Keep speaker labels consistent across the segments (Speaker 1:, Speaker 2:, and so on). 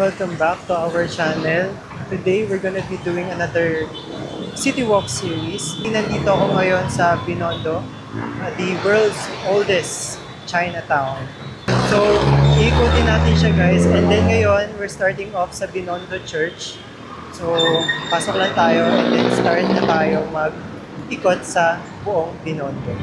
Speaker 1: welcome back to our channel. Today, we're gonna be doing another City Walk series. Nandito ako ngayon sa Binondo, the world's oldest Chinatown. So, iikutin natin siya guys. And then ngayon, we're starting off sa Binondo Church. So, pasok lang tayo and then start na tayo mag-ikot sa buong Binondo.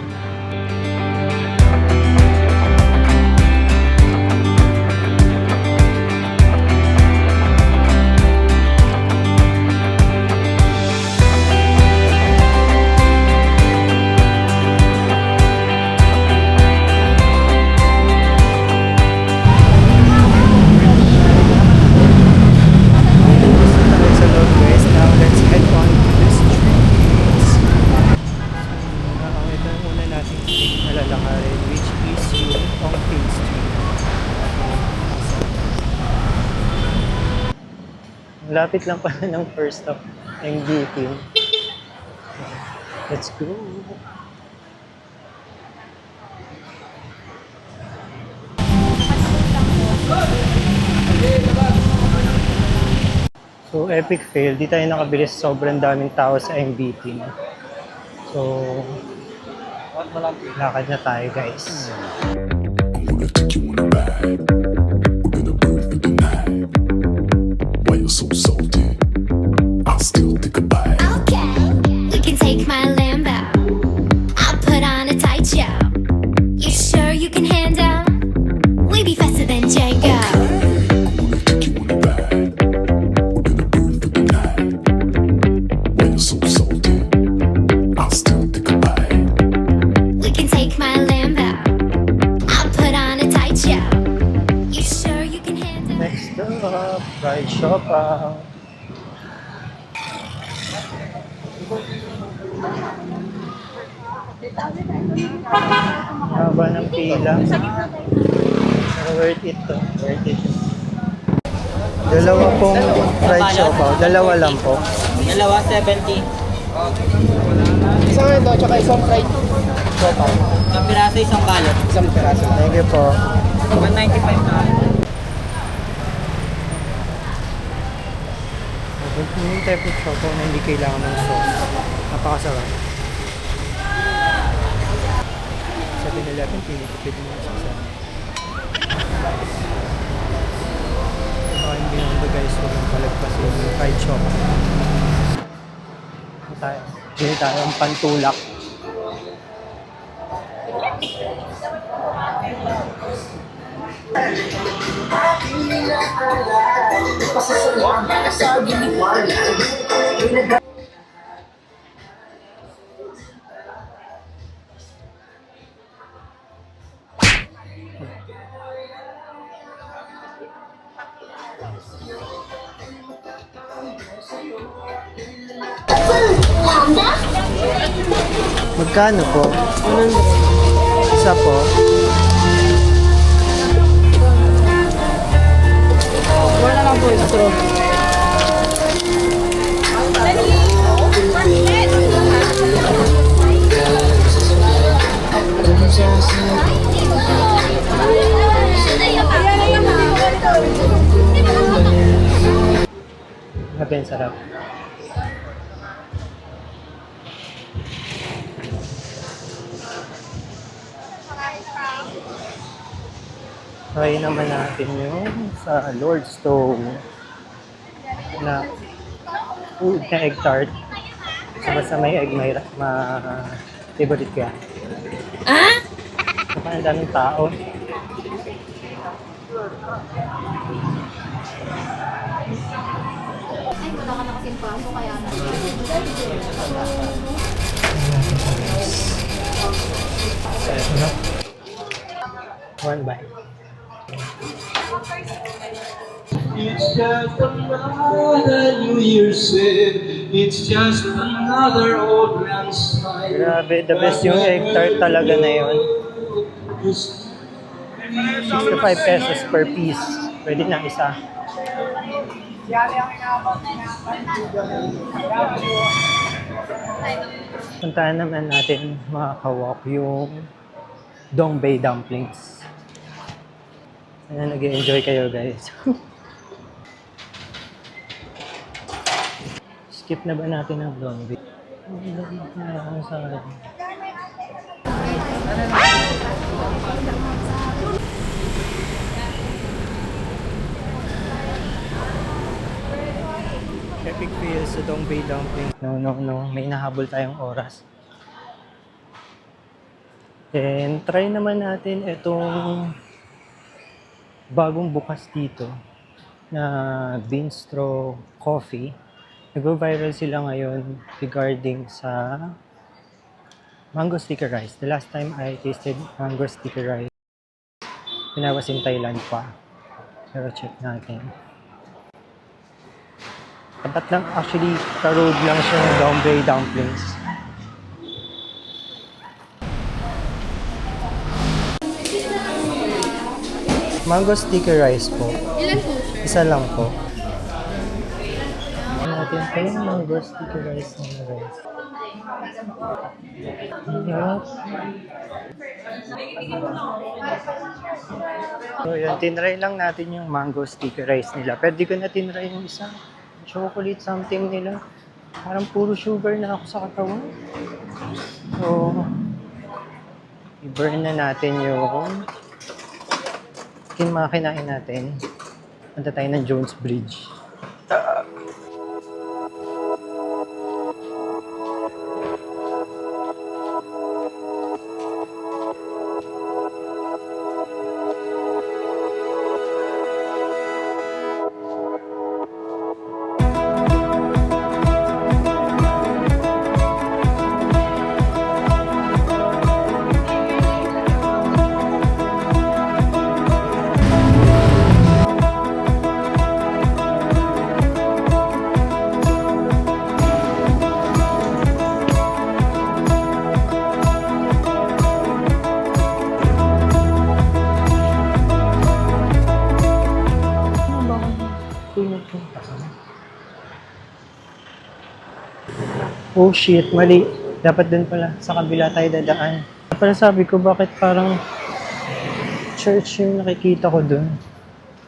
Speaker 1: Lapit lang pala ng first stop ng BP. Let's go! So, epic fail. Di tayo nakabilis. Sobrang daming tao sa MVP. So, lakad na tayo guys.
Speaker 2: So salty, I'll still think about it.
Speaker 3: Okay, we can take my Lambo. I'll put on a tight show. You sure you can handle? We be faster than Django.
Speaker 2: So salty, I'll still think about it.
Speaker 3: We can take my Lambo. I'll put on a tight show. You sure you can handle?
Speaker 1: Next up, ride Siopaw. Haba ng pila. Pero worth it to. Worth it. Dalawa pong fried siopaw. Dalawa lang po.
Speaker 4: Dalawa, 70.
Speaker 5: Isang ito, tsaka isang fried siopaw.
Speaker 4: Isang piraso, isang balot.
Speaker 5: Isang piraso.
Speaker 1: Thank you po.
Speaker 4: 195 na.
Speaker 1: Yung type of siopaw na hindi kailangan ng sauce. Napakasarap. 7-Eleven, pinitipid mo sa isa. Ito yung Binondo guys, huwag yung palagpas yung fried siopaw. Hindi tayo ang pantulak. Magkano po? Isa po.
Speaker 4: Wala lang po yung straw.
Speaker 1: Grabe, ang sarap. Try naman natin yung sa Lord's Stone na food na egg tart. So, basta may egg, may favorite ka. Ah? Saka ang daming tao.
Speaker 6: Ay, wala ka na kasing paso, kaya na.
Speaker 1: One bite.
Speaker 7: It's just another New Year's Eve. It's just another old man's night.
Speaker 1: Grabe, the best yung egg tart talaga na yun. 65 pesos per piece. Pwede na isa. Puntahan naman natin mga kawak yung Dongbei dumplings. Sana nag-enjoy kayo guys. skip na ba natin ang Dongbei? Nalilito na ako sa akin. Epic fail sa Dongbei Dumpling. No. May nahabol tayong oras. Then, try naman natin itong bagong bukas dito na Bistro Coffee. Nag-viral sila ngayon regarding sa mango sticky rice. The last time I tasted mango sticky rice, when I was in Thailand pa. Pero check natin. Tapat lang, actually, ka-road lang siya ng Dongbei Dumplings. Mango sticky rice po.
Speaker 6: Ilan po, sir?
Speaker 1: Isa lang po. Ano natin po yung mango sticky rice na rice. Yes. So yun, tinry lang natin yung mango sticky rice nila. Pero di ko na tinry yung isa. Chocolate something nila. Parang puro sugar na ako sa katawan. So, i-burn na natin yung mga kinain natin. Punta tayo ng Jones Bridge. Oh shit, mali. Dapat dun pala. Sa kabila tayo dadaan. Para sabi ko, bakit parang church yung nakikita ko dun?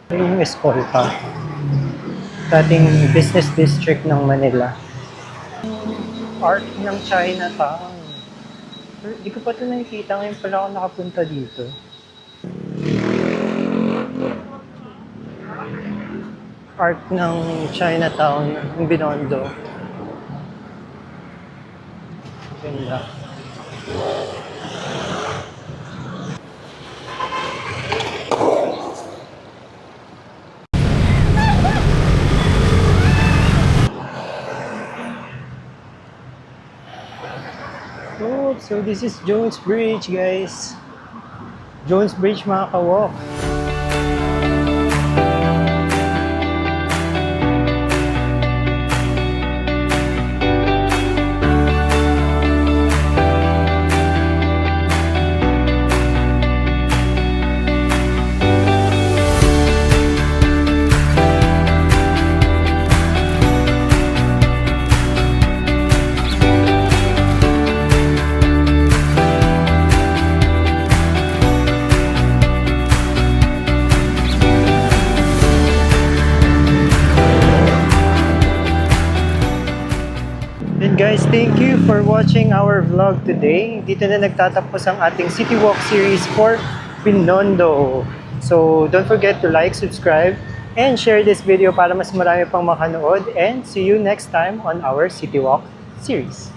Speaker 1: Yung Escolta. Dating business district ng Manila. Art ng Chinatown. Pero di ko pa ito nakikita. Ngayon pala ako nakapunta dito. Art ng Chinatown, ng Binondo. Ganda. Oh, so this is Jones Bridge, guys. Jones Bridge, mga kawok. Then guys, thank you for watching our vlog today. Dito na nagtatapos ang ating City Walk series for Binondo. So don't forget to like, subscribe, and share this video para mas marami pang makanood. And see you next time on our City Walk series.